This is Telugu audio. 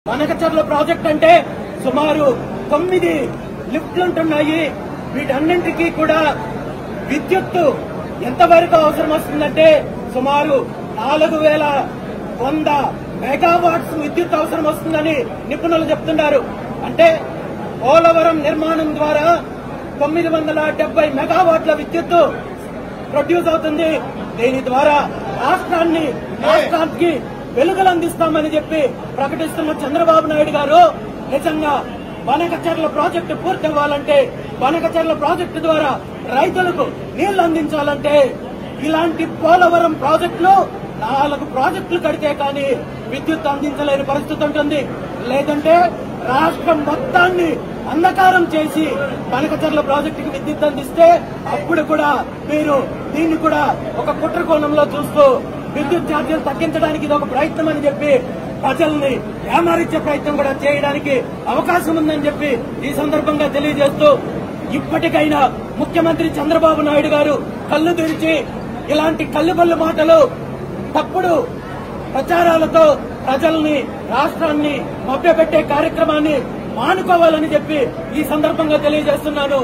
బనకచర్ల ప్రాజెక్ట్ అంటే సుమారు 9 లిఫ్ట్లుంటున్నాయి. వీటన్నింటికీ కూడా విద్యుత్తు ఎంతవరకు అవసరం వస్తుందంటే సుమారు 4100 మెగావాట్స్ విద్యుత్ అవసరం వస్తుందని నిపుణులు చెప్తున్నారు. అంటే పోలవరం నిర్మాణం ద్వారా 970 మెగావాట్ల విద్యుత్తు ప్రొడ్యూస్ అవుతుంది. దీని ద్వారా రాష్ట్రానికి వెలుగులు అందిస్తామని చెప్పి ప్రకటిస్తున్న చంద్రబాబు నాయుడు గారు నిజంగా బనకచర్ల ప్రాజెక్టు పూర్తి అవ్వాలంటే, బనకచర్ల ప్రాజెక్టు ద్వారా రైతులకు నీళ్లు అందించాలంటే ఇలాంటి పోలవరం ప్రాజెక్టులు 4 ప్రాజెక్టులు కడితే కానీ విద్యుత్ అందించలేని పరిస్థితి ఉంటుంది. లేదంటే రాష్ట్రం మొత్తాన్ని అంధకారం చేసి బనకచర్ల ప్రాజెక్టుకి విద్యుత్ అందిస్తే అప్పుడు కూడా మీరు దీన్ని కూడా ఒక కుట్ర కోణంలో చూస్తూ విద్యుత్ ఛార్జీలు తగ్గించడానికి ఇది ఒక ప్రయత్నం అని చెప్పి ప్రజల్ని ఏమారించే ప్రయత్నం కూడా చేయడానికి అవకాశం ఉందని చెప్పి ఈ సందర్భంగా తెలియజేస్తూ, ఇప్పటికైనా ముఖ్యమంత్రి చంద్రబాబు నాయుడు గారు కళ్లు తెరిచి ఇలాంటి కల్లుబల్లు మాటలు, తప్పుడు ప్రచారాలతో ప్రజల్ని, రాష్ట్రాన్ని మభ్యపెట్టే కార్యక్రమాన్ని మానుకోవాలని చెప్పి ఈ సందర్భంగా తెలియజేస్తున్నాను.